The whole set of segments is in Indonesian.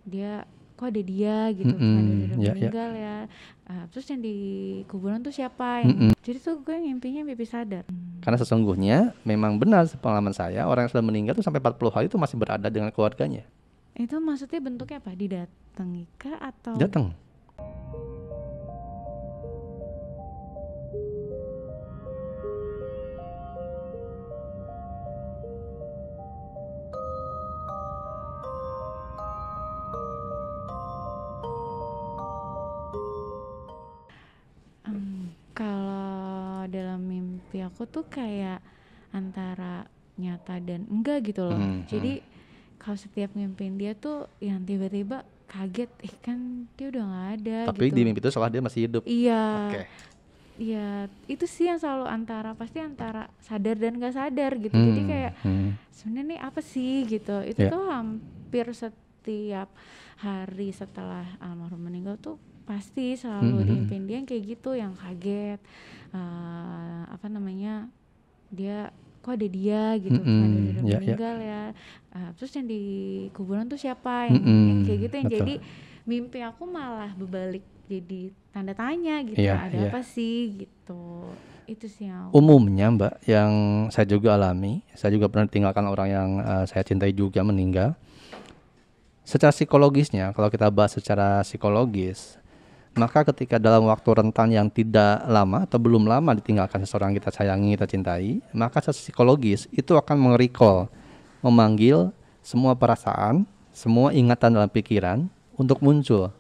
dia kok ada dia gitu, kan udah Ya, ya. meninggal ya. Terus yang di kuburan tuh siapa yang jadi tuh gue mimpinya mimpi sadar. Karena sesungguhnya memang benar pengalaman saya, orang yang sudah meninggal tuh sampai 40 hari itu masih berada dengan keluarganya. Itu maksudnya bentuknya apa, didatangi kah atau Datang. kalau dalam mimpi aku tuh kayak antara nyata dan enggak gitu loh. Jadi kalau setiap mimpin dia tuh yang tiba-tiba kaget, kan dia udah nggak ada Tapi gitu. di mimpi itu seolah dia masih hidup. Iya, Oke. iya itu sih yang selalu pasti antara sadar dan nggak sadar gitu. Jadi kayak sebenarnya nih apa sih gitu. Itu Ya. tuh hampir setiap hari setelah almarhum meninggal tuh pasti selalu diimpin dia yang kayak gitu, yang kaget, apa namanya, dia kok ada dia gitu, kan udah Ya, ya. meninggal ya. Terus yang di kuburan tuh siapa yang kayak gitu, yang Betul. jadi mimpi aku malah berbalik jadi tanda tanya gitu. Iya, Ada iya. apa sih gitu. Itu sih yang Umumnya Mbak, yang saya juga alami, saya juga pernah ditinggalkan orang yang saya cintai juga meninggal. Secara psikologisnya, kalau kita bahas secara psikologis, maka ketika dalam waktu rentan yang tidak lama atau belum lama ditinggalkan seseorang yang kita sayangi, kita cintai, maka secara psikologis itu akan merecall, memanggil semua perasaan, semua ingatan dalam pikiran untuk muncul.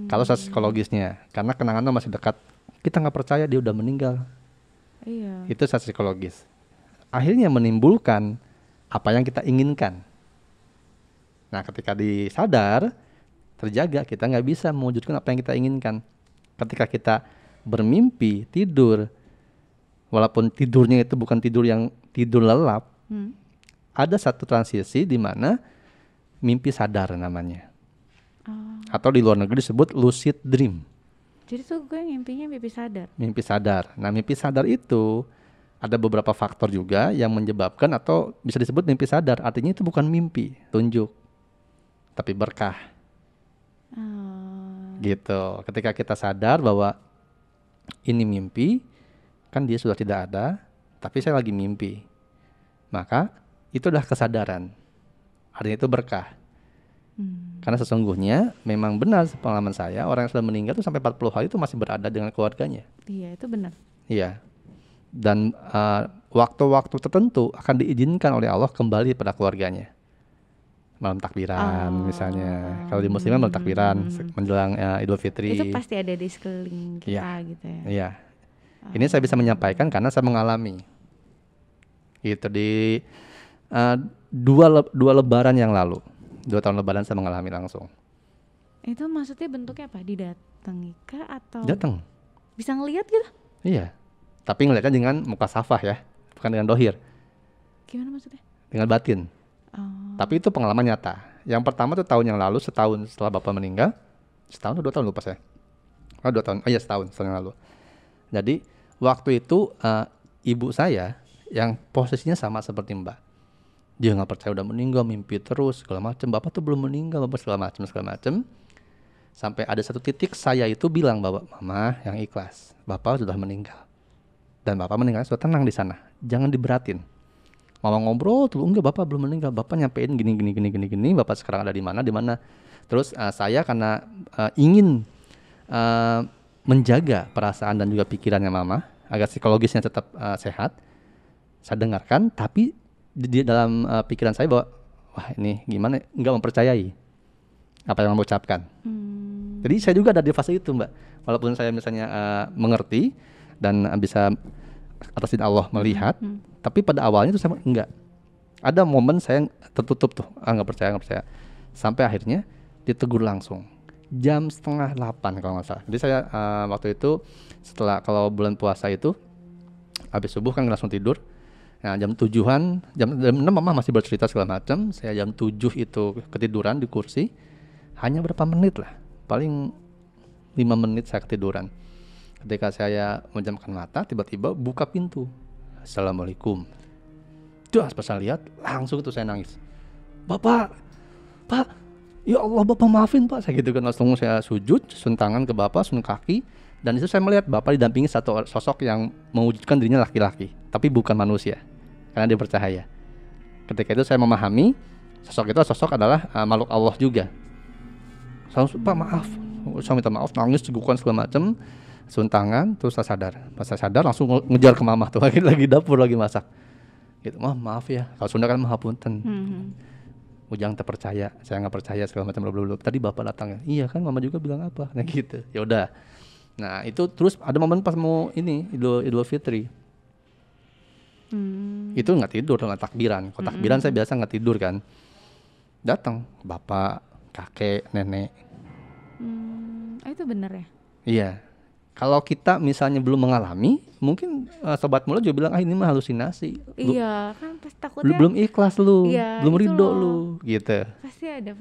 Kalau secara psikologisnya, karena kenangannya masih dekat, kita nggak percaya dia udah meninggal. iya. Itu secara psikologis. Akhirnya menimbulkan apa yang kita inginkan. Nah, ketika disadar, terjaga, kita nggak bisa mewujudkan apa yang kita inginkan. Ketika kita bermimpi, tidur, walaupun tidurnya itu bukan tidur yang tidur lelap, ada satu transisi di mana mimpi sadar namanya. Atau di luar negeri disebut lucid dream. Jadi tuh gue mimpinya mimpi sadar. Mimpi sadar. Nah, mimpi sadar itu ada beberapa faktor juga yang menyebabkan atau bisa disebut mimpi sadar. Artinya itu bukan mimpi, tunjuk, tapi berkah. Gitu. Ketika kita sadar bahwa ini mimpi, kan dia sudah tidak ada, tapi saya lagi mimpi. Maka itu adalah kesadaran. Artinya itu berkah. Karena sesungguhnya memang benar pengalaman saya, orang yang sudah meninggal itu sampai 40 hari itu masih berada dengan keluarganya. Iya, itu benar. Iya. Dan waktu-waktu tertentu akan diizinkan oleh Allah kembali pada keluarganya. Malam takbiran misalnya. Kalau di musliman malam takbiran menjelang Idul Fitri. Itu pasti ada di sekeliling kita gitu ya. Iya. Ini saya bisa menyampaikan karena saya mengalami. Gitu di dua lebaran yang lalu. 2 tahun lebaran saya mengalami langsung. Itu maksudnya bentuknya apa? Didatangi kah atau Datang. bisa ngelihat gitu? Iya. Tapi ngeliatnya dengan muka safah ya, bukan dengan dohir. Gimana maksudnya? Dengan batin. Tapi itu pengalaman nyata. Yang pertama tuh tahun yang lalu, setahun setelah bapak meninggal. Setahun atau 2 tahun lupa saya. 2 tahun. Oh iya, setahun yang lalu. Jadi waktu itu ibu saya yang posisinya sama seperti Mbak. Dia nggak percaya udah meninggal, mimpi terus segala macam. Bapak tuh belum meninggal, bapak segala macam. Sampai ada satu titik saya itu bilang bahwa mama yang ikhlas, bapak sudah meninggal. Dan bapak meninggal sudah tenang di sana. Jangan diberatin. Mama ngobrol tuh, enggak bapak belum meninggal. Bapak nyampein gini. Bapak sekarang ada di mana. Terus saya karena ingin menjaga perasaan dan juga pikirannya mama agar psikologisnya tetap sehat, saya dengarkan. Tapi di dalam pikiran saya bahwa wah ini gimana, enggak mempercayai apa yang mama ucapkan. Jadi saya juga ada di fase itu Mbak. Walaupun saya misalnya mengerti dan bisa atas izin Allah melihat, tapi pada awalnya tuh saya enggak. Ada momen saya tertutup tuh, enggak percaya. Sampai akhirnya ditegur langsung. Jam 7:30 kalau nggak salah. Jadi saya waktu itu setelah kalau bulan puasa itu habis subuh kan langsung tidur. Nah jam 7-an, jam 6 mama masih bercerita segala macam. Saya jam 7 itu ketiduran di kursi. Hanya berapa menit lah, paling 5 menit saya ketiduran. Ketika saya menjamkan mata, tiba-tiba buka pintu. Assalamualaikum. Pas saya lihat, langsung tuh saya nangis. Bapak, Pak, ya Allah Bapak maafin Pak, saya gitu kan, langsung saya sujud, sun tangan ke Bapak, sun kaki, dan itu saya melihat Bapak didampingi satu sosok yang mewujudkan dirinya laki-laki, tapi bukan manusia, karena dia bercahaya. Ketika itu saya memahami sosok itu adalah makhluk Allah juga. Saya Pak maaf, saya minta maaf, nangis, cegukan segala macam, sun tangan, terus saya sadar. Pas saya sadar langsung ngejar ke mama tuh, lagi dapur lagi masak. Gitu, maaf ya, kalau Sunda kan mahapunten. Ujang terpercaya, saya nggak percaya segala macam blablabla. Tadi Bapak datang ya, iya kan Mama juga bilang apa, nah gitu. Ya udah. Nah itu terus ada momen pas mau ini Idul Fitri. Itu nggak tidur, nggak takbiran. Kalau takbiran saya biasa nggak tidur kan. Datang bapak, kakek, nenek. Itu bener ya? Iya. Kalau kita misalnya belum mengalami, mungkin sobat mula juga bilang ini mah halusinasi. Iya, kan pasti takutnya Belum ikhlas lu, iya, belum itu ridho loh. lu, gitu. Pasti ada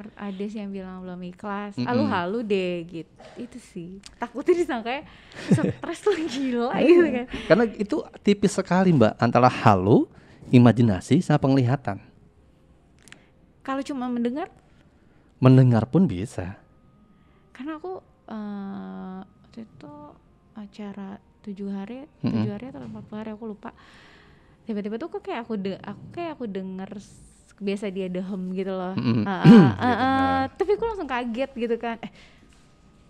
sih yang bilang belum ikhlas. Lu halu deh gitu. Itu sih. Takutnya disangka stres lu gila gitu kan. Karena itu tipis sekali Mbak antara halu, imajinasi sama penglihatan. Kalau cuma Mendengar pun bisa. karena aku waktu itu acara 7 hari atau 40 hari aku lupa. Tiba-tiba tuh aku kayak aku denger biasa dia dehem gitu loh. Tapi aku langsung kaget gitu kan.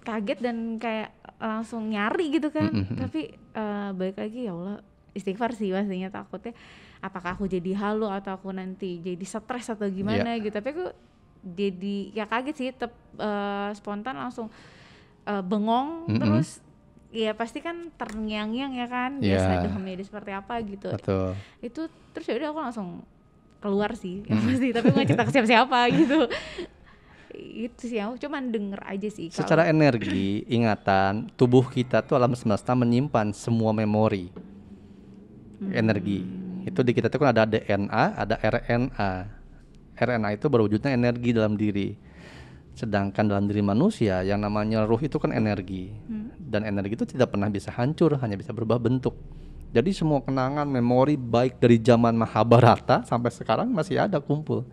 Kaget dan kayak langsung nyari gitu kan. Tapi balik lagi ya Allah, istighfar sih pastinya, takutnya apakah aku jadi halu atau aku nanti jadi stres atau gimana gitu. Tapi aku jadi ya kaget sih, spontan langsung bengong terus ya pasti kan terngiang-ngiang ya kan, biasa dehemnya dia seperti apa gitu. Betul. Itu terus ya udah aku langsung keluar sih ya pasti, tapi nggak cerita ke siapa-siapa gitu. Itu sih aku cuman denger aja sih. Secara energi, ingatan, tubuh kita tuh alam semesta menyimpan semua memori energi. Itu di kita tuh kan ada DNA, ada RNA. RNA itu berwujudnya energi dalam diri. Sedangkan dalam diri manusia yang namanya ruh itu kan energi. Dan energi itu tidak pernah bisa hancur, hanya bisa berubah bentuk. Jadi semua kenangan, memori baik dari zaman Mahabharata sampai sekarang masih ada kumpul.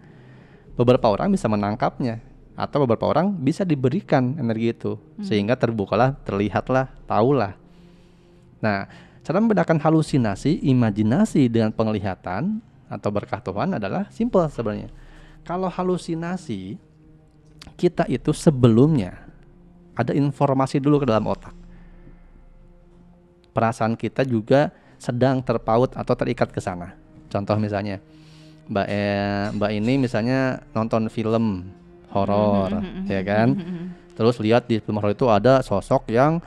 Beberapa orang bisa menangkapnya, atau beberapa orang bisa diberikan energi itu, sehingga terbukalah, terlihatlah, tahulah. Nah, cara membedakan halusinasi, imajinasi dengan penglihatan atau berkah Tuhan adalah simple sebenarnya. Kalau halusinasi, kita itu sebelumnya ada informasi dulu ke dalam otak. Perasaan kita juga sedang terpaut atau terikat ke sana. Contoh misalnya, Mbak ini misalnya nonton film horor, ya kan? Terus lihat di film horor itu ada sosok yang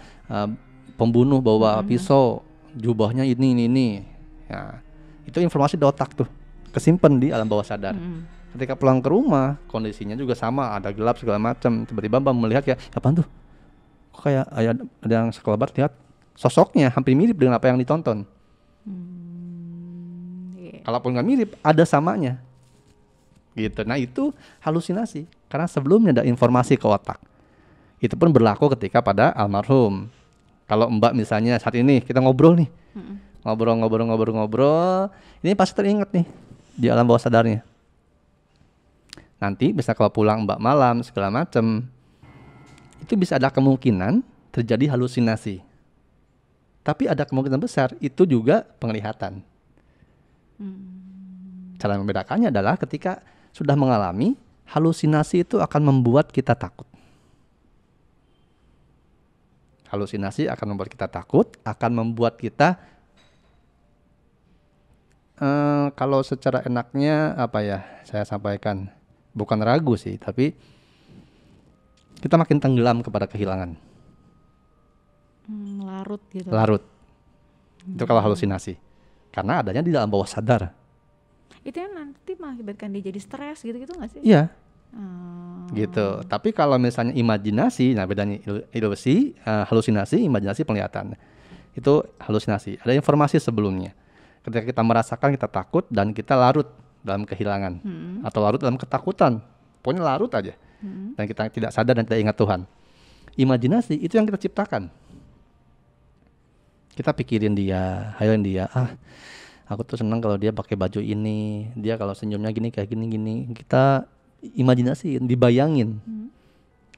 pembunuh bawa pisau, jubahnya ini. Ya, itu informasi di otak tuh, kesimpan di alam bawah sadar. Ketika pulang ke rumah, kondisinya juga sama, ada gelap segala macam. Tiba-tiba Mbak melihat ya, apaan tuh? Kok kayak ada yang sekelebat, lihat sosoknya hampir mirip dengan apa yang ditonton. Kalaupun nggak mirip, ada samanya. Gitu. Nah itu halusinasi, karena sebelumnya ada informasi ke otak. Itu pun berlaku ketika pada almarhum. Kalau Mbak misalnya saat ini kita ngobrol nih, ngobrol, ini pasti teringat nih di alam bawah sadarnya. Nanti bisa kalau pulang Mbak malam segala macam, itu bisa ada kemungkinan terjadi halusinasi. Tapi ada kemungkinan besar itu juga penglihatan. Cara membedakannya adalah ketika sudah mengalami, halusinasi itu akan membuat kita takut. Halusinasi akan membuat kita takut, akan membuat kita kalau secara enaknya apa ya saya sampaikan, bukan ragu sih, tapi kita makin tenggelam kepada kehilangan. Larut gitu. Larut. Itu kalau halusinasi. Karena adanya di dalam bawah sadar. Itu yang nanti mengakibatkan dia jadi stres gitu-gitu nggak sih? Iya. Gitu. Tapi kalau misalnya imajinasi, nah bedanya ilusi, halusinasi, imajinasi, penglihatan. Itu halusinasi. Ada informasi sebelumnya. Ketika kita merasakan, kita takut dan kita larut dalam kehilangan atau larut dalam ketakutan. Pokoknya larut aja. Dan kita tidak sadar dan tidak ingat Tuhan. Imajinasi itu yang kita ciptakan. Kita pikirin dia, hayalin dia. Aku tuh senang kalau dia pakai baju ini, dia kalau senyumnya gini kayak gini. Kita imajinasiin, dibayangin.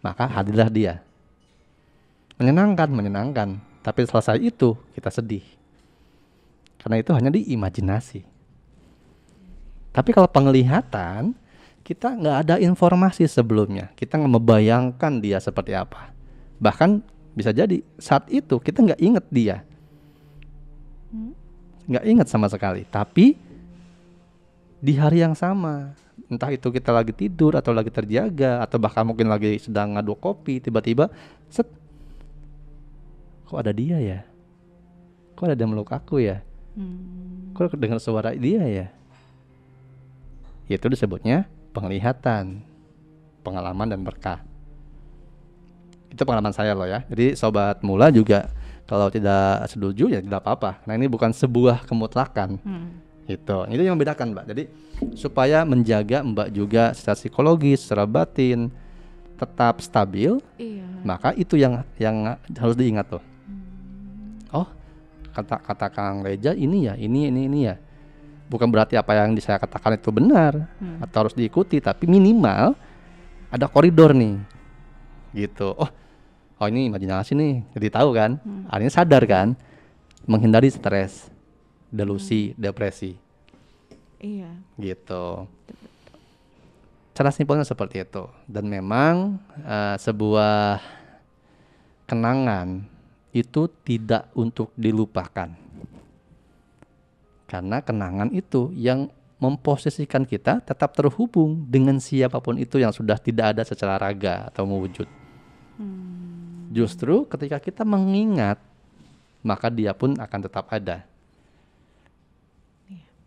Maka hadirlah dia. Menyenangkan. Tapi selesai itu kita sedih. Karena itu hanya di imajinasi. Tapi kalau penglihatan, kita nggak ada informasi sebelumnya. Kita nggak membayangkan dia seperti apa. Bahkan bisa jadi saat itu kita nggak inget dia. Nggak inget sama sekali. Tapi di hari yang sama, entah itu kita lagi tidur atau lagi terjaga, atau bahkan mungkin lagi sedang ngaduk kopi, tiba-tiba set, kok ada dia ya? Kok ada dia meluk aku ya? Kok dengar suara dia ya? Itu disebutnya penglihatan, pengalaman dan berkah. Itu pengalaman saya loh ya. Jadi sobat mula juga kalau tidak setuju ya tidak apa-apa. Nah ini bukan sebuah kemutlakan. Itu yang membedakan Mbak. Jadi supaya menjaga Mbak juga secara psikologis, secara batin tetap stabil, maka itu yang harus diingat tuh. Oh, kata Kang Reja ini ya, ini ya. Bukan berarti apa yang saya katakan itu benar atau harus diikuti, tapi minimal ada koridor nih. Gitu. Oh ini imajinasi nih. Jadi tahu kan? Akhirnya sadar kan? Menghindari stres, delusi, depresi. Iya. Gitu. Cara simpelnya seperti itu. Dan memang sebuah kenangan itu tidak untuk dilupakan. Karena kenangan itu yang memposisikan kita tetap terhubung dengan siapapun itu yang sudah tidak ada secara raga atau mewujud. Justru ketika kita mengingat, maka dia pun akan tetap ada.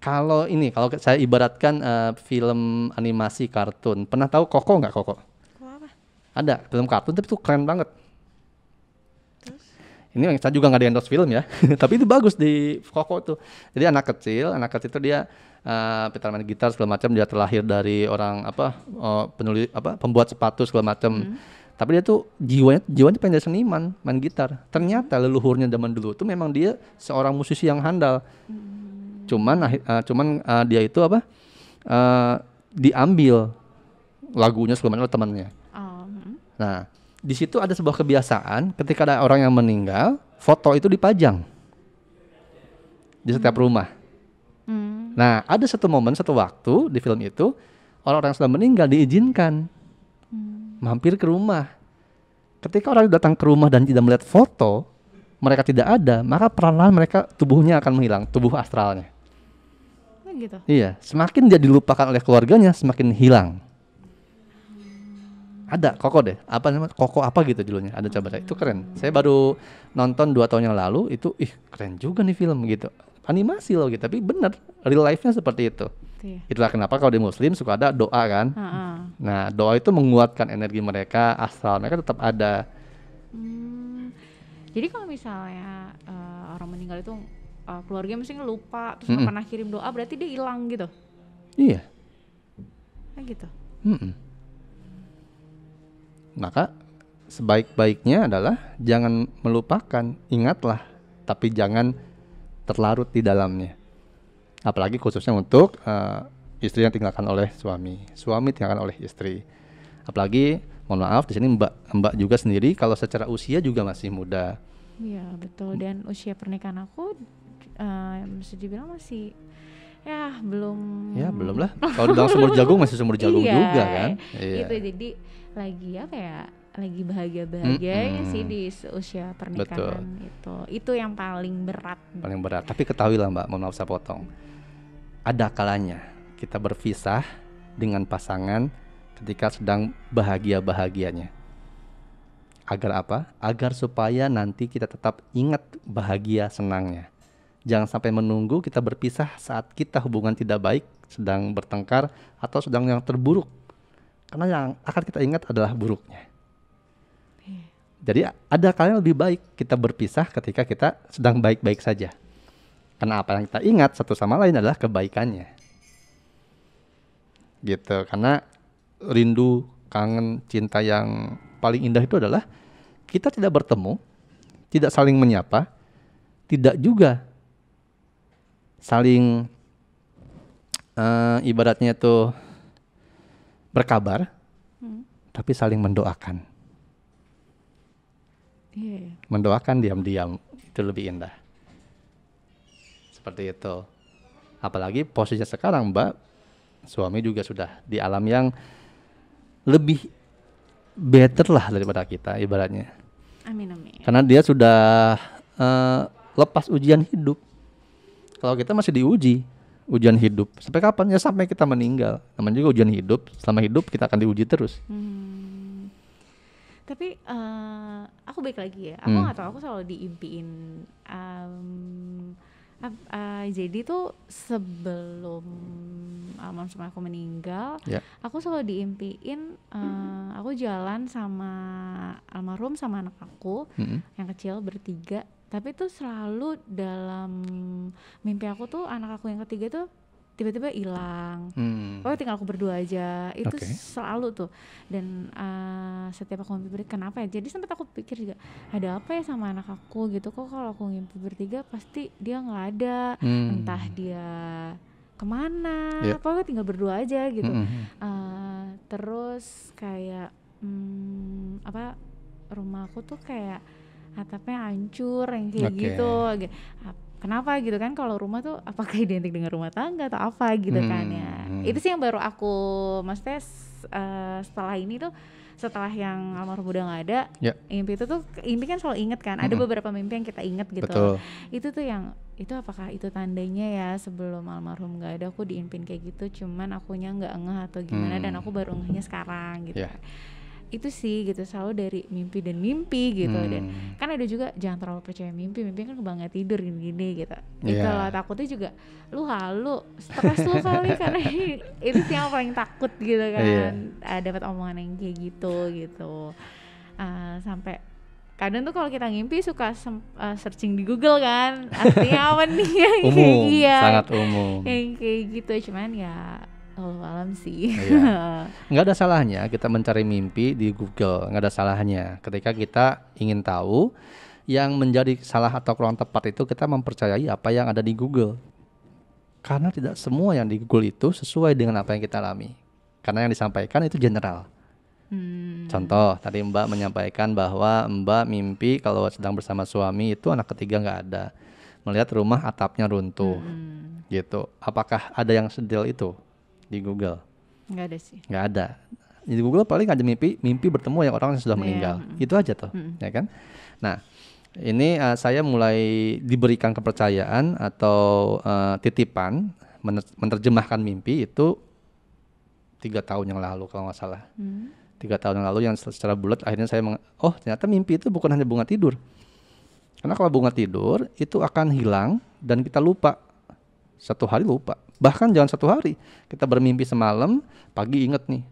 Kalau saya ibaratkan film animasi kartun, pernah tahu Koko nggak Koko? Kok apa? Ada film kartun tapi itu keren banget. Terus? Ini saya juga nggak di endorse film ya, tapi itu bagus di Koko tuh. Jadi anak kecil itu dia Peter main gitar segala macam, dia terlahir dari orang pembuat sepatu segala macam. Tapi dia tuh jiwanya pengen jadi seniman, main gitar. Ternyata leluhurnya zaman dulu tuh memang dia seorang musisi yang handal. Cuman dia itu diambil lagunya segala macam oleh temannya. Nah, di situ ada sebuah kebiasaan ketika ada orang yang meninggal, foto itu dipajang di setiap rumah. Nah, ada satu waktu di film itu orang-orang yang sudah meninggal diizinkan mampir ke rumah. Ketika orang datang ke rumah dan tidak melihat foto, mereka tidak ada, maka perlahan mereka tubuhnya akan menghilang, tubuh astralnya. Gitu. Iya, semakin dia dilupakan oleh keluarganya, semakin hilang. Ada Koko deh, apa namanya Koko apa gitu judulnya, ada coba itu keren. Saya baru nonton 2 tahun yang lalu, itu keren juga nih film gitu. Animasi loh gitu, tapi bener real life-nya seperti itu. Itulah kenapa kalau di Muslim suka ada doa kan. Nah doa itu menguatkan energi mereka, astral mereka tetap ada. Jadi kalau misalnya orang meninggal itu keluarga mesti lupa terus nggak pernah kirim doa, berarti dia hilang gitu. Iya. Kayak gitu. Maka sebaik-baiknya adalah jangan melupakan, ingatlah, tapi jangan terlarut di dalamnya. Apalagi khususnya untuk istri yang tinggalkan oleh suami tinggalkan oleh istri. Apalagi mohon maaf di sini mbak juga sendiri kalau secara usia juga masih muda. Iya betul, dan usia pernikahan aku bisa dibilang masih belum lah. Kalau dibilang sumur jagung masih sumur jagung juga kan. Itu jadi lagi bahagia-bahagianya sih di usia pernikahan. Itu yang paling berat. Tapi ketahuilah Mbak, mohon maaf saya potong, ada kalanya kita berpisah dengan pasangan ketika sedang bahagia-bahagianya. Agar apa? Agar supaya nanti kita tetap ingat bahagia senangnya. Jangan sampai menunggu kita berpisah saat kita hubungan tidak baik, sedang bertengkar atau sedang yang terburuk. Karena yang akan kita ingat adalah buruknya. Jadi ada kalanya lebih baik kita berpisah ketika kita sedang baik-baik saja. Karena apa yang kita ingat satu sama lain adalah kebaikannya. Gitu. Karena rindu, kangen, cinta yang paling indah itu adalah kita tidak bertemu, tidak saling menyapa, tidak juga saling ibaratnya itu berkabar, Hmm. tapi saling mendoakan. Iya. Mendoakan diam-diam, itu lebih indah. Seperti itu. Apalagi posisinya sekarang Mbak, suami juga sudah di alam yang lebih better lah daripada kita ibaratnya. Amin amin. Karena dia sudah lepas ujian hidup. Kalau kita masih diuji ujian hidup. Sampai kapan? Ya sampai kita meninggal. Namanya juga ujian hidup. Selama hidup kita akan diuji terus. Tapi aku balik lagi ya. Aku nggak tahu. Aku selalu diimpiin. Jadi tuh sebelum almarhum aku meninggal, aku selalu diimpiin aku jalan sama almarhum sama anak aku yang kecil bertiga. Tapi tuh selalu dalam mimpi aku tuh anak aku yang ketiga tuh tiba-tiba hilang. Pokoknya tinggal aku berdua aja. Itu selalu tuh. Dan setiap aku mimpi bertiga, kenapa ya? Jadi sempat aku pikir juga, ada apa ya sama anak aku gitu. Kok kalau aku mimpi bertiga pasti dia nggak ada. Entah dia kemana. Pokoknya tinggal berdua aja gitu. Terus kayak rumah aku tuh kayak atapnya hancur yang kayak gitu. Kenapa gitu kan, kalau rumah tuh apakah identik dengan rumah tangga atau apa gitu kan ya. Itu sih yang baru aku, maksudnya setelah ini tuh, setelah yang almarhum udah gak ada, mimpi itu tuh, mimpi kan selalu inget kan, ada beberapa mimpi yang kita inget gitu. Betul. Itu tuh yang, itu apakah itu tandanya ya sebelum almarhum gak ada aku diimpin kayak gitu, cuman akunya gak ngeh atau gimana, dan aku baru ngehnya sekarang gitu. Itu sih gitu, selalu dari mimpi dan mimpi gitu. Dan kan ada juga jangan terlalu percaya mimpi kan kebanget tidur gini-gini gitu. Kalau takutnya juga lu halu, stres lu kali karena itu sih yang paling takut gitu kan. Dapat omongan yang kayak gitu. Sampai kadang tuh kalau kita ngimpi suka searching di Google kan, artinya apa nih yang umum, sangat umum. Yang kayak gitu, cuman ya alam sih. Nggak ada salahnya kita mencari mimpi di Google, nggak ada salahnya. Ketika kita ingin tahu yang menjadi salah atau kurang tepat itu, kita mempercayai apa yang ada di Google. Karena tidak semua yang di Google itu sesuai dengan apa yang kita alami. Karena yang disampaikan itu general. Contoh, tadi Mbak menyampaikan bahwa Mbak mimpi kalau sedang bersama suami itu anak ketiga nggak ada. Melihat rumah atapnya runtuh, gitu. Apakah ada yang sedetail itu di Google? Nggak ada sih. Nggak ada. Di Google paling ada mimpi bertemu yang orang yang sudah meninggal. Itu aja tuh, ya kan? Nah, ini saya mulai diberikan kepercayaan atau titipan menerjemahkan mimpi itu 3 tahun yang lalu kalau nggak salah. 3 tahun yang lalu yang secara bulat akhirnya saya ternyata mimpi itu bukan hanya bunga tidur. Karena kalau bunga tidur itu akan hilang dan kita lupa. 1 hari lupa. Bahkan jangan 1 hari. Kita bermimpi semalam, pagi inget nih.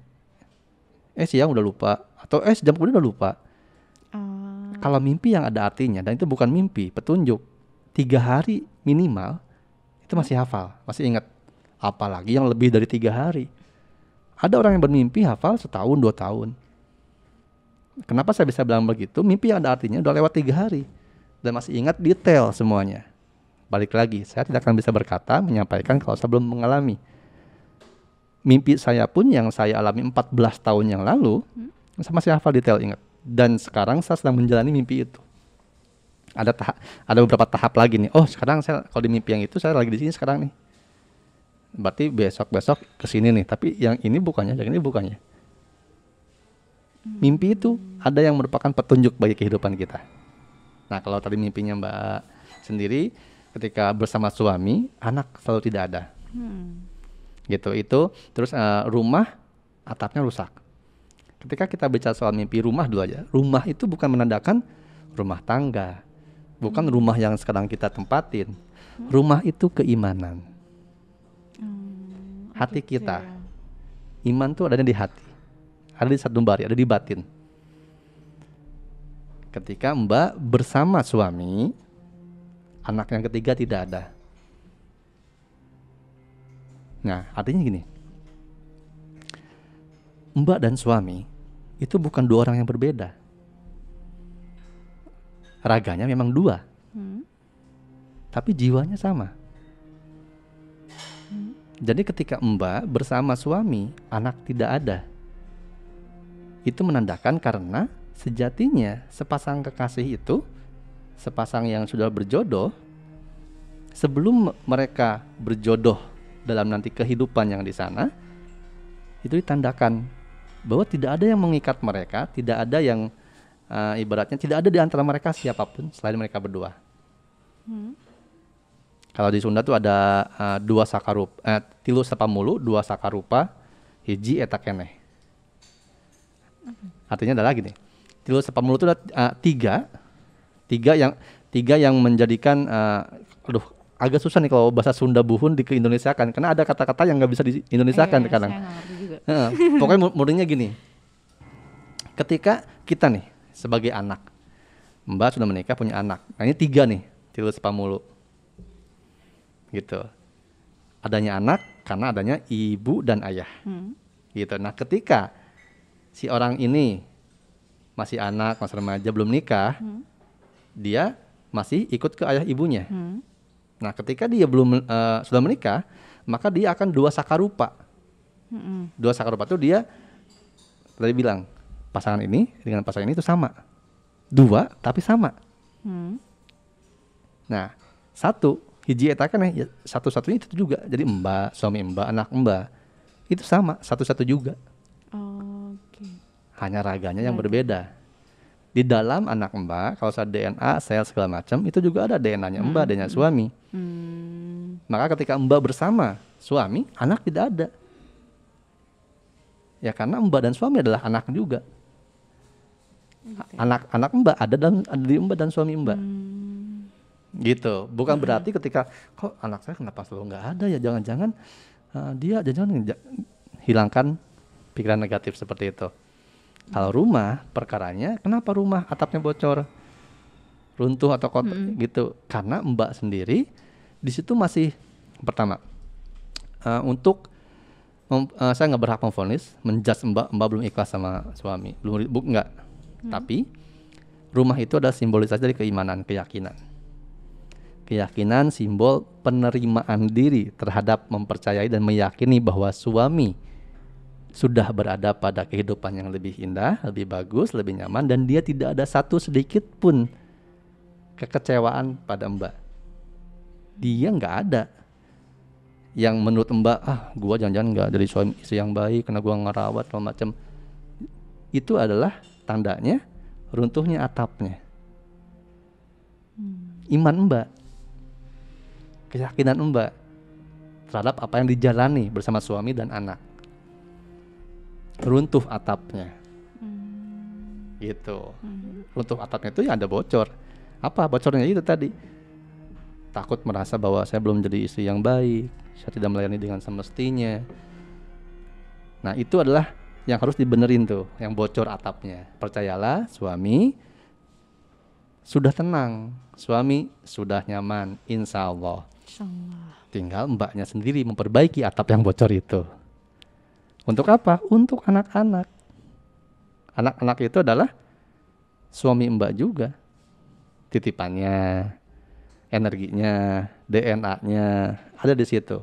Siang udah lupa. Atau sejam kemudian udah lupa. Kalau mimpi yang ada artinya, dan itu bukan mimpi, petunjuk, 3 hari minimal, itu masih hafal, masih ingat. Apalagi yang lebih dari 3 hari. Ada orang yang bermimpi hafal 1 tahun, 2 tahun. Kenapa saya bisa bilang begitu? Mimpi yang ada artinya udah lewat 3 hari. Dan masih ingat detail semuanya. Balik lagi, saya tidak akan bisa berkata, menyampaikan kalau saya belum mengalami. Mimpi saya pun yang saya alami 14 tahun yang lalu, saya masih hafal detail, ingat. Dan sekarang saya sedang menjalani mimpi itu. Ada beberapa tahap lagi nih. Sekarang saya kalau di mimpi yang itu saya lagi di sini sekarang nih. Berarti besok kesini nih. Tapi yang ini bukannya, yang ini bukannya. Mimpi itu ada yang merupakan petunjuk bagi kehidupan kita. Nah, kalau tadi mimpinya Mbak sendiri, ketika bersama suami, anak selalu tidak ada. Gitu itu. Terus rumah atapnya rusak. Ketika kita bicara soal mimpi rumah dulu aja. Rumah itu bukan menandakan rumah tangga. Bukan rumah yang sekarang kita tempatin. Rumah itu keimanan. Hati kita. Iman tuh adanya di hati. Ada di sanubari, ada di batin. Ketika Mbak bersama suami, anak yang ketiga tidak ada. Nah, artinya gini. Mbak dan suami itu bukan 2 orang yang berbeda. Raganya memang 2. Tapi jiwanya sama. Jadi ketika Mbak bersama suami, anak tidak ada. Itu menandakan karena sejatinya sepasang kekasih itu, sepasang yang sudah berjodoh, sebelum mereka berjodoh dalam nanti kehidupan yang di sana, itu ditandakan bahwa tidak ada yang mengikat mereka, tidak ada yang ibaratnya tidak ada di antara mereka siapapun selain mereka berdua. Kalau di Sunda tuh ada dua sakarupa, tilu sapamulu, dua sakarupa, hiji eta keneh. Artinya adalah gini, tilu sapamulu itu ada tiga yang menjadikan, agak susah nih kalau bahasa Sunda buhun di Indonesiakan, karena ada kata-kata yang nggak bisa di Indonesiakan kadang. Saya nggak ngerti juga. Pokoknya murninya gini, ketika kita nih sebagai anak, Mbak sudah menikah punya anak, nah ini tiga nih, tilu sepamulu, gitu. Adanya anak karena adanya ibu dan ayah, gitu. Nah ketika si orang ini masih anak, masih remaja, belum nikah, dia masih ikut ke ayah ibunya. Nah ketika dia belum sudah menikah, maka dia akan dua sakarupa. Dua sakarupa itu dia tadi bilang pasangan ini dengan pasangan ini itu sama, dua tapi sama. Nah satu hiji eta kan ya, satu-satunya itu juga, jadi mbak, suami mbak, anak mbak itu sama, satu-satu juga. Hanya raganya yang berbeda. Di dalam anak mbak, kalau saya DNA, sel segala macam, itu juga ada DNA-nya mbak, DNA suami. Maka ketika mbak bersama suami, anak tidak ada. Ya karena mbak dan suami adalah anak juga. Anak mbak ada di mbak dan suami mbak. Gitu. Bukan berarti ketika kok anak saya kenapa selalu nggak ada ya, jangan-jangan dia jangan hilangkan pikiran negatif seperti itu. Kalau rumah perkaranya, kenapa rumah atapnya bocor, runtuh atau kotor gitu? Karena mbak sendiri di situ masih pertama untuk saya nggak berhak memvonis, menjudge mbak belum ikhlas sama suami, belum nggak. Tapi rumah itu adalah simbolisasi dari keimanan, keyakinan, simbol penerimaan diri terhadap mempercayai dan meyakini bahwa suami sudah berada pada kehidupan yang lebih indah, lebih bagus, lebih nyaman, dan dia tidak ada satu sedikit pun kekecewaan pada mbak. Dia nggak ada yang menurut mbak, gua jangan-jangan nggak jadi suami istri yang baik karena gua ngerawat segala macam. Itu adalah tandanya runtuhnya atapnya. Iman mbak, keyakinan mbak terhadap apa yang dijalani bersama suami dan anak. Runtuh atapnya, gitu. Runtuh atapnya itu ya ada bocor. Apa bocornya? Itu tadi, takut merasa bahwa saya belum jadi istri yang baik, saya tidak melayani dengan semestinya. Nah itu adalah yang harus dibenerin tuh, yang bocor atapnya. Percayalah, suami sudah tenang, suami sudah nyaman, insya Allah. Tinggal mbaknya sendiri memperbaiki atap yang bocor itu. Untuk apa? Untuk anak-anak. Anak-anak itu adalah suami mbak juga. Titipannya, energinya, DNA-nya ada di situ.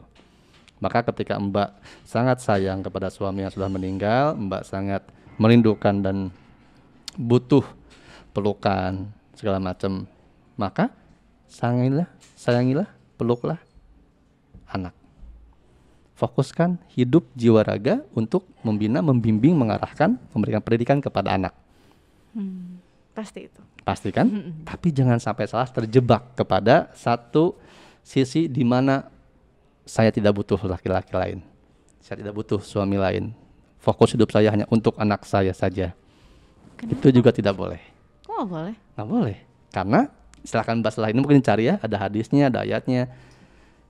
Maka ketika mbak sangat sayang kepada suami yang sudah meninggal, mbak sangat merindukan dan butuh pelukan segala macam, maka sayangilah, peluklah anak. Fokuskan hidup jiwa raga untuk membina, membimbing, mengarahkan, memberikan pendidikan kepada anak. Pasti itu. Pasti kan? Tapi jangan sampai salah terjebak kepada satu sisi di mana saya tidak butuh laki-laki lain, saya tidak butuh suami lain. Fokus hidup saya hanya untuk anak saya saja. Kenapa? Itu juga tidak boleh. Kok nggak boleh? Nggak boleh. Karena silakan bahas lain, mungkin cari ya, ada hadisnya, ada ayatnya.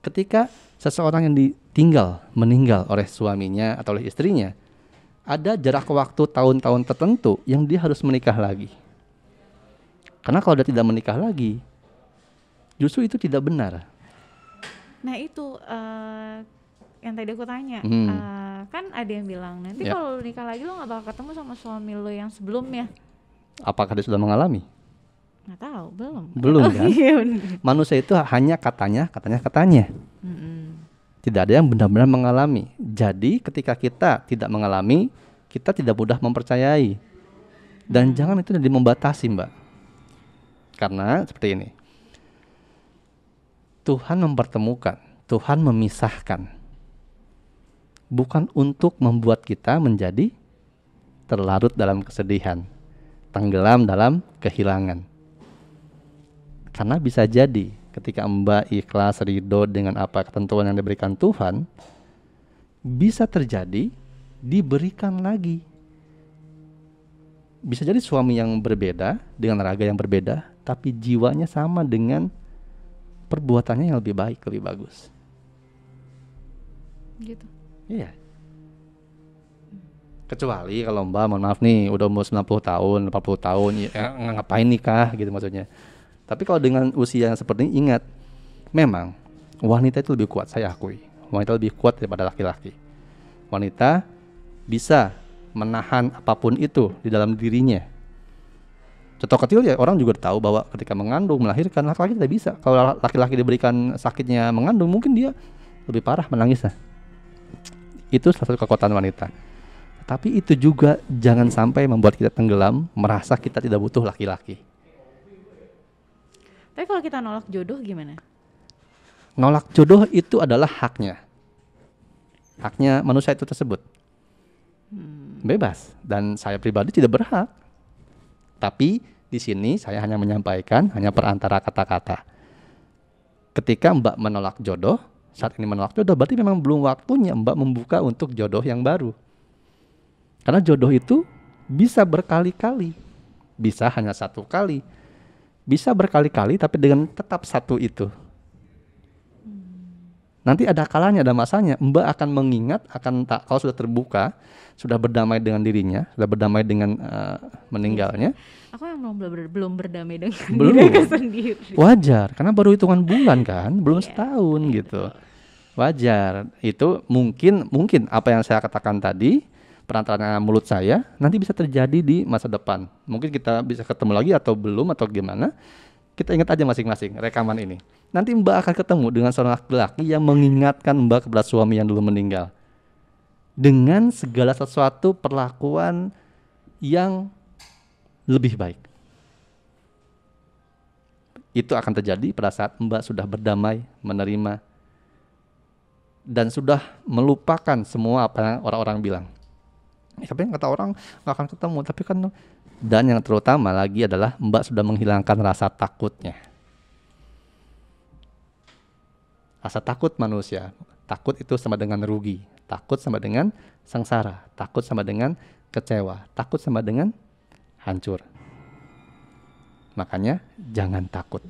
Ketika seseorang yang ditinggal, meninggal oleh suaminya atau oleh istrinya, ada jarak waktu tahun-tahun tertentu yang dia harus menikah lagi. Karena kalau dia tidak menikah lagi, justru itu tidak benar. Nah itu yang tadi aku tanya, kan ada yang bilang nanti kalau lu nikah lagi lu gak bakal ketemu sama suami lu yang sebelumnya. Apakah dia sudah mengalami? Nggak tahu, belum kan? Manusia itu hanya katanya. Tidak ada yang benar-benar mengalami. Jadi ketika kita tidak mengalami, kita tidak mudah mempercayai. Dan jangan itu jadi membatasi, Mbak. Karena seperti ini, Tuhan mempertemukan, Tuhan memisahkan, bukan untuk membuat kita menjadi terlarut dalam kesedihan, tenggelam dalam kehilangan. Karena bisa jadi ketika Mbak ikhlas, ridho dengan apa ketentuan yang diberikan Tuhan, bisa terjadi diberikan lagi. Bisa jadi suami yang berbeda dengan raga yang berbeda, tapi jiwanya sama dengan perbuatannya yang lebih baik, lebih bagus. Gitu. Iya. Kecuali kalau Mbak, mohon maaf nih, udah umur 90 tahun, 40 tahun, ya, ngapain nikah gitu maksudnya. Tapi kalau dengan usia yang seperti ini, ingat, memang wanita itu lebih kuat, saya akui. Wanita lebih kuat daripada laki-laki. Wanita bisa menahan apapun itu di dalam dirinya. Contoh kecil ya, orang juga tahu bahwa ketika mengandung, melahirkan, laki-laki tidak bisa. Kalau laki-laki diberikan sakitnya mengandung, mungkin dia lebih parah menangisnya. Itu salah satu kekuatan wanita. Tapi itu juga jangan sampai membuat kita tenggelam, merasa kita tidak butuh laki-laki. Tapi kalau kita nolak jodoh gimana? Nolak jodoh itu adalah haknya. Haknya manusia itu tersebut. Bebas. Dan saya pribadi tidak berhak. Tapi di sini saya hanya menyampaikan, hanya perantara kata-kata. Ketika Mbak menolak jodoh, saat ini menolak jodoh, berarti memang belum waktunya Mbak membuka untuk jodoh yang baru. Karena jodoh itu bisa berkali-kali, bisa hanya satu kali, bisa berkali-kali tapi dengan tetap satu itu. Nanti ada kalanya, ada masanya, Mbak akan mengingat, kalau sudah terbuka, sudah berdamai dengan dirinya, sudah berdamai dengan meninggalnya. Aku yang belum berdamai dengan Belum. diriku sendiri. Wajar, karena baru hitungan bulan kan, belum setahun gitu. Wajar, itu mungkin apa yang saya katakan tadi, perantaraan mulut saya, nanti bisa terjadi di masa depan. Mungkin kita bisa ketemu lagi atau belum atau gimana. Kita ingat aja masing-masing rekaman ini. Nanti Mbak akan ketemu dengan seorang laki-laki yang mengingatkan Mbak kepada suami yang dulu meninggal. Dengan segala sesuatu perlakuan yang lebih baik. Itu akan terjadi pada saat Mbak sudah berdamai, menerima, dan sudah melupakan semua apa yang orang-orang bilang. Tapi kata orang gak akan ketemu, tapi kan. Dan yang terutama lagi adalah Mbak sudah menghilangkan rasa takutnya. Rasa takut manusia, takut itu sama dengan rugi, takut sama dengan sengsara, takut sama dengan kecewa, takut sama dengan hancur. Makanya jangan takut.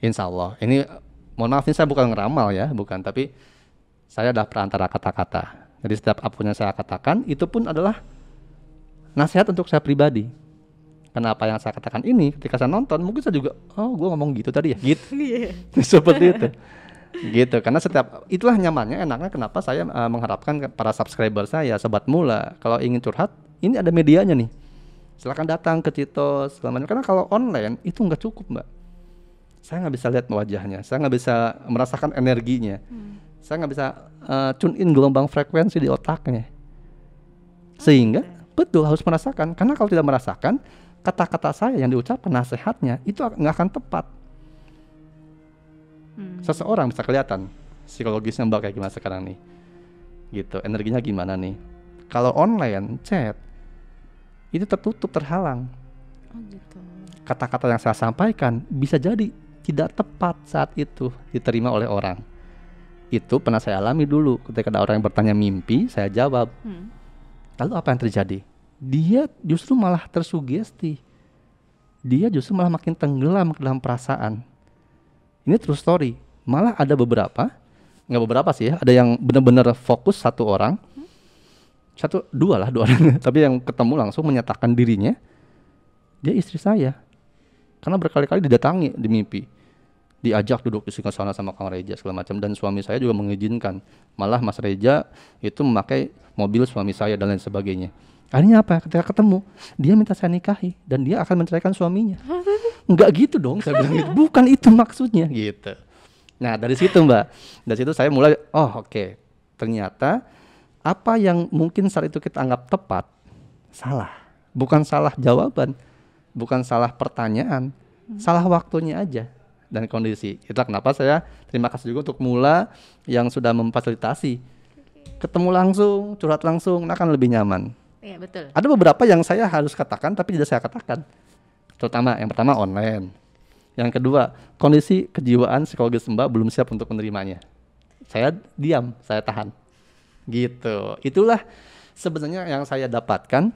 Insya Allah, ini mohon maaf ini saya bukan ngeramal ya, bukan, tapi saya adalah perantara kata-kata. Jadi setiap apapun yang saya katakan itu pun adalah nasihat untuk saya pribadi. Karena apa yang saya katakan ini ketika saya nonton mungkin saya juga gue ngomong gitu tadi ya gitu. Seperti itu gitu. Karena itulah nyamannya, enaknya kenapa saya mengharapkan para subscriber saya, sobat mula, kalau ingin curhat ini ada medianya nih, silakan datang ke Citos segala macam. Karena kalau online itu nggak cukup Mbak, saya nggak bisa lihat wajahnya, saya nggak bisa merasakan energinya, saya nggak bisa tune in gelombang frekuensi di otaknya, sehingga betul harus merasakan. Karena kalau tidak merasakan, kata-kata saya yang diucapkan, nasihatnya itu nggak akan tepat. Seseorang bisa kelihatan psikologisnya Mbak kayak gimana sekarang nih, gitu, energinya gimana nih. Kalau online chat itu tertutup, terhalang. Gitu. Kata-kata yang saya sampaikan bisa jadi tidak tepat saat itu diterima oleh orang. Itu pernah saya alami dulu ketika ada orang yang bertanya mimpi, saya jawab. Lalu apa yang terjadi? Dia justru malah tersugesti. Dia justru malah makin tenggelam ke dalam perasaan. Ini true story. Malah ada beberapa, nggak beberapa sih ya, ada yang benar-benar fokus satu orang, dua orang, tapi yang ketemu langsung menyatakan dirinya, dia istri saya. Karena berkali-kali didatangi di mimpi, diajak duduk di sana sama Kang Reja segala macam, dan suami saya juga mengizinkan. Malah Mas Reja itu memakai mobil suami saya dan lain sebagainya. Akhirnya apa? Ketika ketemu, dia minta saya nikahi dan dia akan menceraikan suaminya. Enggak gitu dong, saya bilang gitu. Bukan itu maksudnya gitu. Nah dari situ Mbak, dari situ saya mulai, oke, ternyata Apa yang mungkin saat itu kita anggap tepat, salah. Bukan salah jawaban, bukan salah pertanyaan, salah waktunya aja dan kondisi. Itulah kenapa saya terima kasih juga untuk Mula yang sudah memfasilitasi. Ketemu langsung, curhat langsung, akan lebih nyaman. Iya, betul. Ada beberapa yang saya harus katakan tapi tidak saya katakan. Terutama yang pertama online. Yang kedua, kondisi kejiwaan psikologis Mbak belum siap untuk menerimanya. Saya diam, saya tahan. Gitu. Itulah sebenarnya yang saya dapatkan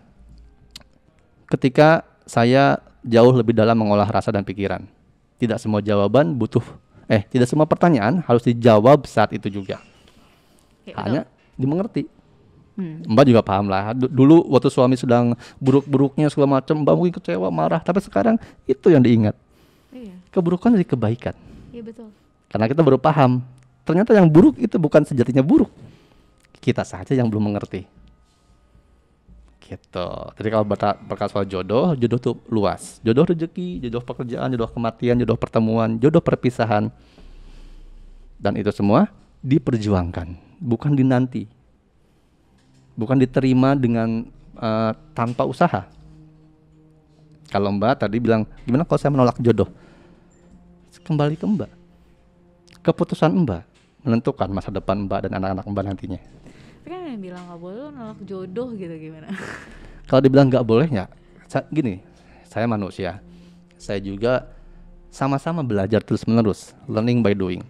ketika saya jauh lebih dalam mengolah rasa dan pikiran. Tidak semua jawaban tidak semua pertanyaan harus dijawab saat itu juga. Ya, Hanya dimengerti. Mbak juga paham lah. Dulu waktu suami sedang buruk-buruknya segala macam, Mbak mungkin kecewa, marah. Tapi sekarang itu yang diingat. Iya. Keburukan dari kebaikan. Iya, betul. Karena kita baru paham. Ternyata yang buruk itu bukan sejatinya buruk. Kita saja yang belum mengerti. Gitu. Jadi kalau berkata soal jodoh tuh luas. Jodoh rezeki, jodoh pekerjaan, jodoh kematian, jodoh pertemuan, jodoh perpisahan. Dan itu semua diperjuangkan, bukan dinanti. Bukan diterima dengan tanpa usaha. Kalau Mbak tadi bilang, gimana kalau saya menolak jodoh? Kembali ke Mbak. Keputusan Mbak menentukan masa depan Mbak dan anak-anak Mbak nantinya. Tapi kan yang bilang gak boleh lo nolak jodoh gitu, gimana? Kalau dibilang gak boleh ya, gini, saya manusia. Saya juga sama-sama belajar terus menerus, learning by doing.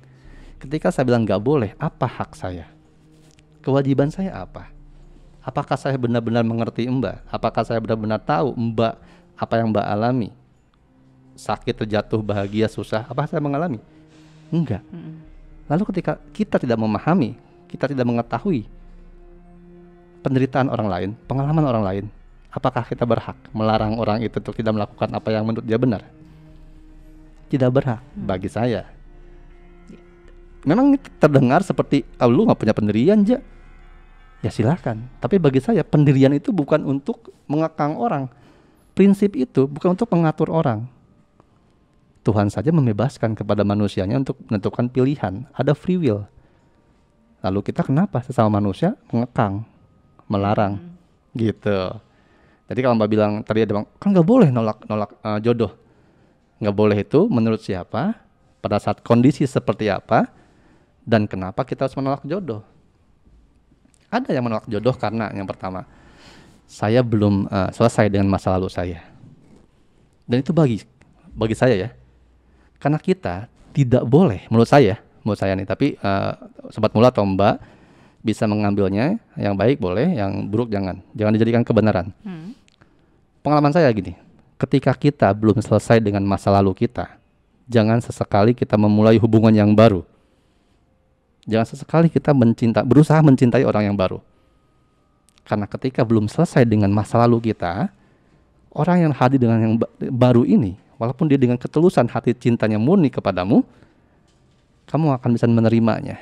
Ketika saya bilang gak boleh, apa hak saya? Kewajiban saya apa? Apakah saya benar-benar mengerti Mbak? Apakah saya benar-benar tahu Mbak apa yang Mbak alami? Sakit, terjatuh, bahagia, susah, apa saya mengalami? Enggak. Lalu ketika kita tidak memahami, kita tidak mengetahui penderitaan orang lain, pengalaman orang lain, apakah kita berhak melarang orang itu untuk tidak melakukan apa yang menurut dia benar? Tidak berhak bagi saya. Memang terdengar seperti lu gak punya pendirian aja. Ya silakan. Tapi bagi saya pendirian itu bukan untuk mengekang orang. Prinsip itu bukan untuk mengatur orang. Tuhan saja membebaskan kepada manusianya untuk menentukan pilihan. Ada free will. Lalu kita kenapa sesama manusia mengekang, melarang, gitu. Jadi kalau Mbak bilang tadi ada kan nggak boleh nolak jodoh. Nggak boleh itu menurut siapa, pada saat kondisi seperti apa, dan kenapa kita harus menolak jodoh. Ada yang menolak jodoh karena yang pertama, saya belum selesai dengan masa lalu saya. Dan itu bagi saya ya. Karena kita tidak boleh, menurut saya nih, tapi Sobat Mula atau Mbak bisa mengambilnya, yang baik boleh, yang buruk jangan dijadikan kebenaran. Pengalaman saya gini, ketika kita belum selesai dengan masa lalu kita, jangan sesekali kita memulai hubungan yang baru. Jangan sesekali kita berusaha mencintai orang yang baru. Karena ketika belum selesai dengan masa lalu kita, orang yang hadir dengan yang baru ini, walaupun dia dengan ketulusan hati cintanya murni kepadamu, kamu akan bisa menerimanya.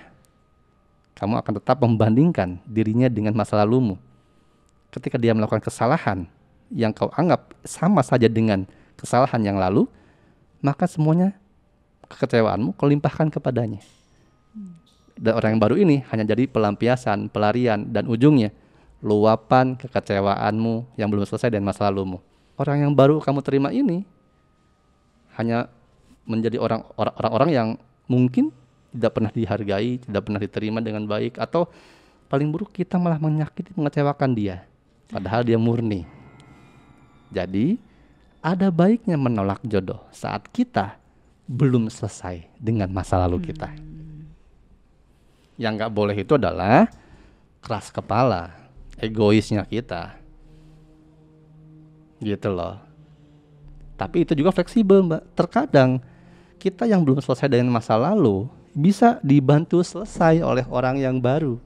Kamu akan tetap membandingkan dirinya dengan masa lalumu. Ketika dia melakukan kesalahan yang kau anggap sama saja dengan kesalahan yang lalu, maka semuanya kekecewaanmu kau limpahkan kepadanya. Dan orang yang baru ini hanya jadi pelampiasan, pelarian, dan ujungnya luapan kekecewaanmu yang belum selesai dengan masa lalumu. Orang yang baru kamu terima ini hanya menjadi orang-orang yang mungkin tidak pernah dihargai, tidak pernah diterima dengan baik, atau paling buruk kita malah menyakiti, mengecewakan dia, padahal dia murni. Jadi ada baiknya menolak jodoh saat kita belum selesai dengan masa lalu kita. Yang gak boleh itu adalah keras kepala, egoisnya kita, gitu loh. Tapi itu juga fleksibel Mbak. Terkadang kita yang belum selesai dengan masa lalu bisa dibantu selesai oleh orang yang baru.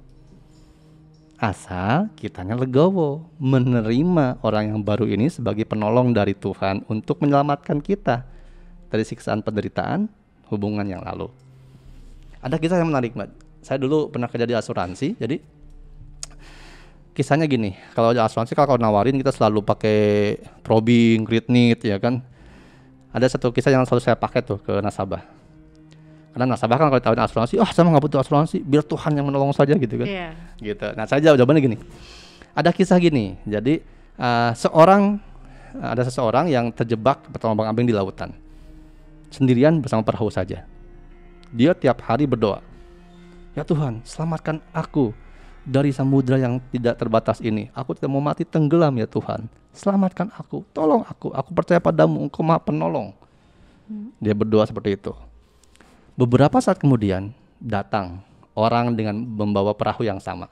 Asal kitanya legowo, menerima orang yang baru ini sebagai penolong dari Tuhan untuk menyelamatkan kita dari siksaan penderitaan hubungan yang lalu. Ada kisah yang menarik Mbak. Saya dulu pernah kerja di asuransi, jadi kisahnya gini, kalau di asuransi kalau nawarin kita selalu pakai probing, credit need, ya kan. Ada satu kisah yang selalu saya pakai tuh ke nasabah. Karena nasabah kan kalau ditawarin asuransi, saya nggak butuh asuransi, biar Tuhan yang menolong saja gitu kan. Iya. Gitu. Nah saya jawabannya gini, ada kisah gini. Jadi ada seseorang yang terjebak berterombang-ambing di lautan, sendirian bersama perahu saja. Dia tiap hari berdoa, ya Tuhan, selamatkan aku dari samudra yang tidak terbatas ini. Aku tidak mau mati tenggelam ya Tuhan. Selamatkan aku, tolong aku percaya padamu, Engkau Maha Penolong. Dia berdoa seperti itu. Beberapa saat kemudian datang orang dengan membawa perahu yang sama.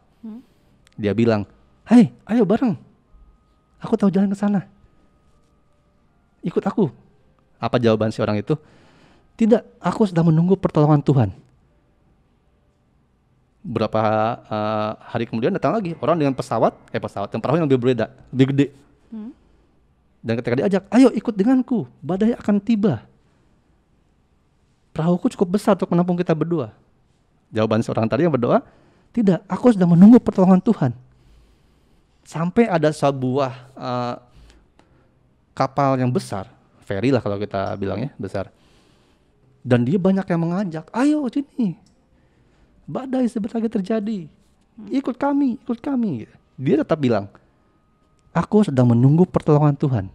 Dia bilang, "Hai, ayo bareng. Aku tahu jalan ke sana. Ikut aku." Apa jawaban si orang itu? "Tidak, aku sedang menunggu pertolongan Tuhan." Berapa hari kemudian datang lagi orang dengan pesawat dan perahu yang lebih gede. Dan ketika diajak, "Ayo ikut denganku, badai akan tiba. Perahuku cukup besar untuk menampung kita berdua." Jawaban seorang tadi yang berdoa, "Tidak, aku sedang menunggu pertolongan Tuhan." Sampai ada sebuah kapal yang besar, ferry lah kalau kita bilangnya besar. Dan dia banyak yang mengajak, "Ayo sini, badai sebentar lagi terjadi. Ikut kami. Dia tetap bilang, "Aku sedang menunggu pertolongan Tuhan."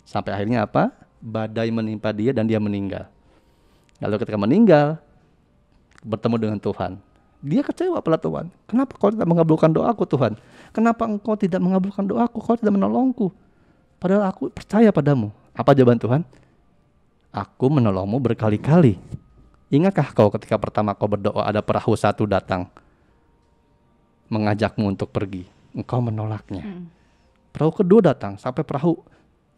Sampai akhirnya apa? Badai menimpa dia dan dia meninggal. Lalu ketika meninggal, bertemu dengan Tuhan. Dia kecewa pada Tuhan. "Kenapa kau tidak mengabulkan doaku Tuhan? Kenapa engkau tidak mengabulkan doaku? Kau tidak menolongku. Padahal aku percaya padamu." Apa jawaban Tuhan? "Aku menolongmu berkali-kali. Ingatkah kau ketika pertama kau berdoa ada perahu satu datang mengajakmu untuk pergi? Engkau menolaknya. Perahu kedua datang sampai perahu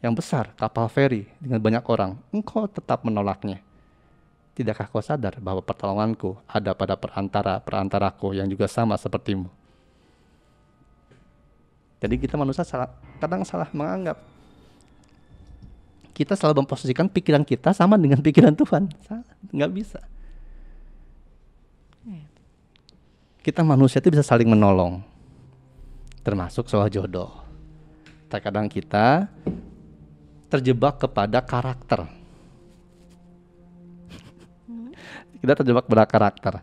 yang besar, kapal feri dengan banyak orang. Engkau tetap menolaknya. Tidakkah kau sadar bahwa pertolonganku ada pada perantaraku yang juga sama sepertimu?" Jadi kita manusia kadang salah menganggap. Kita selalu memposisikan pikiran kita sama dengan pikiran Tuhan. Nggak bisa. Kita manusia itu bisa saling menolong. Termasuk soal jodoh. Terkadang kita terjebak kepada karakter. Kita terjebak pada karakter.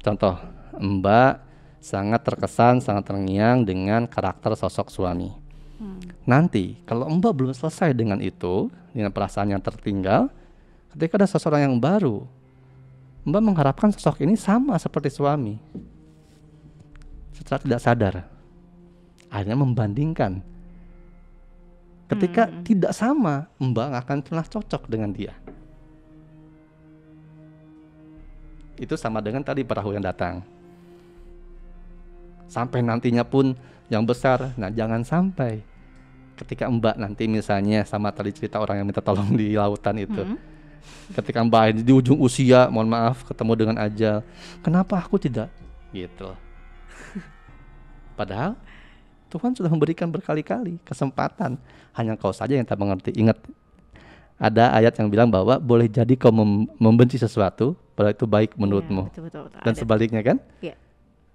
Contoh, Mbak sangat terkesan, sangat terngiang dengan karakter sosok suami. Nanti kalau Mbak belum selesai dengan itu, dengan perasaan yang tertinggal, ketika ada seseorang yang baru, Mbak mengharapkan sosok ini sama seperti suami. Secara tidak sadar, akhirnya membandingkan. Ketika tidak sama, Mbak gak akan pernah cocok dengan dia. Itu sama dengan tadi perahu yang datang. Sampai nantinya pun yang besar. Nah jangan sampai ketika Mbak nanti misalnya sama tadi cerita orang yang minta tolong di lautan itu, ketika Mbak di ujung usia, mohon maaf, ketemu dengan ajal, "Kenapa aku tidak?" Gitu. Padahal Tuhan sudah memberikan berkali-kali kesempatan, hanya kau saja yang tak mengerti. Ingat, ada ayat yang bilang bahwa boleh jadi kau membenci sesuatu, padahal itu baik menurutmu. Ya, betul. Dan sebaliknya kan? Ya.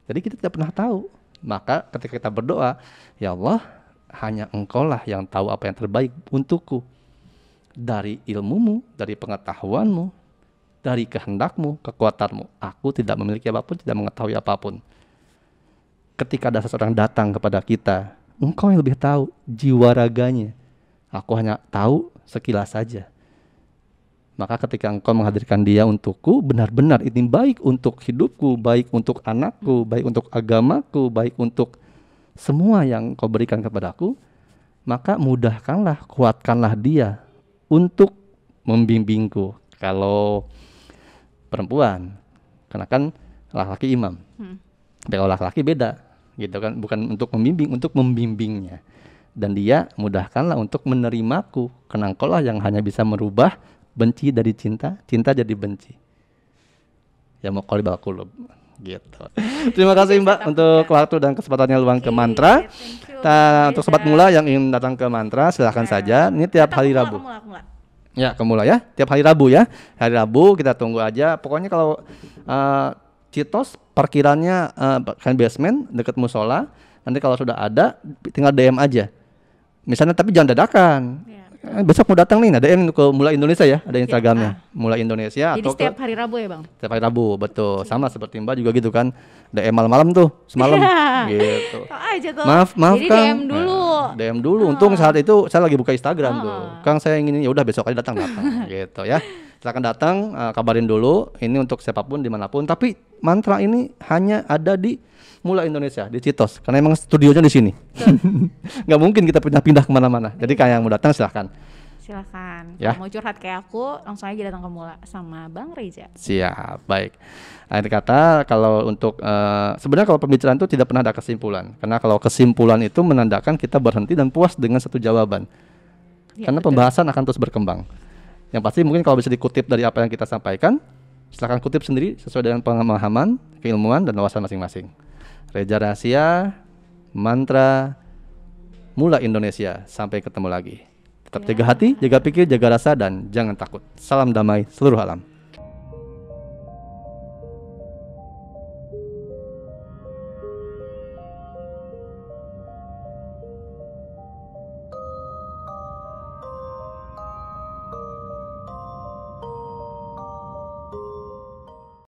Jadi kita tidak pernah tahu. Maka ketika kita berdoa, "Ya Allah, hanya Engkaulah yang tahu apa yang terbaik untukku. Dari ilmumu, dari pengetahuanmu, dari kehendakmu, kekuatanmu. Aku tidak memiliki apapun, tidak mengetahui apapun." Ketika ada seseorang datang kepada kita, Engkau yang lebih tahu jiwa raganya. Aku hanya tahu sekilas saja. Maka ketika Engkau menghadirkan dia untukku, benar-benar ini baik untuk hidupku, baik untuk anakku, baik untuk agamaku, baik untuk semua yang Kau berikan kepadaku, maka mudahkanlah, kuatkanlah dia untuk membimbingku. Kalau perempuan, karena kan laki-laki imam. Tapi kalau laki-laki beda, gitu kan, bukan untuk membimbing, untuk membimbingnya. Dan dia mudahkanlah untuk menerimaku, karena Engkau lah yang hanya bisa merubah benci dari cinta, cinta jadi benci. Ya mau qalibal qulub gitu. Terima kasih Mbak untuk waktu dan kesempatannya luang ke mantra. Untuk sobat mula yang ingin datang ke mantra, silahkan saja. Ini tiap hari Rabu. Ya, kemula ya, tiap hari Rabu ya. Hari Rabu kita tunggu aja. Pokoknya kalau Citos parkirannya kan basement dekat musola. Nanti kalau sudah ada tinggal DM aja. Misalnya, tapi jangan dadakan. Besok mau datang nih, ada yang ke Mula Indonesia ya, ada Instagramnya, Mula Indonesia. Jadi atau setiap hari Rabu ya Bang? setiap hari Rabu, betul. Sama seperti Mbak juga gitu kan, DM malam-malam tuh, semalam gitu. Tau aja tuh. Maaf Jadi Kang. DM dulu. DM dulu. Untung saat itu saya lagi buka Instagram tuh. Kang saya ingin, ya udah besok aja datang gitu ya. Silakan datang, kabarin dulu. Ini untuk siapapun dimanapun. Tapi mantra ini hanya ada di Mula Indonesia, di Citos. Karena emang studionya di sini. Nggak mungkin kita pindah-pindah kemana-mana. Jadi kayak yang mau datang silahkan. Silakan. Ya. Kalau mau curhat kayak aku, langsung aja datang ke Mula sama Bang Reza. Siap, baik. Akhir kata, kalau untuk sebenarnya kalau pembicaraan itu tidak pernah ada kesimpulan. Karena kalau kesimpulan itu menandakan kita berhenti dan puas dengan satu jawaban. Ya, Karena betul. pembahasan akan terus berkembang. Yang pasti mungkin kalau bisa dikutip dari apa yang kita sampaikan, silakan kutip sendiri sesuai dengan pemahaman, keilmuan, dan wawasan masing-masing. Reza Rahasia, mantra Mula Indonesia. Sampai ketemu lagi. Tetap jaga hati, jaga pikir, jaga rasa, dan jangan takut. Salam damai seluruh alam.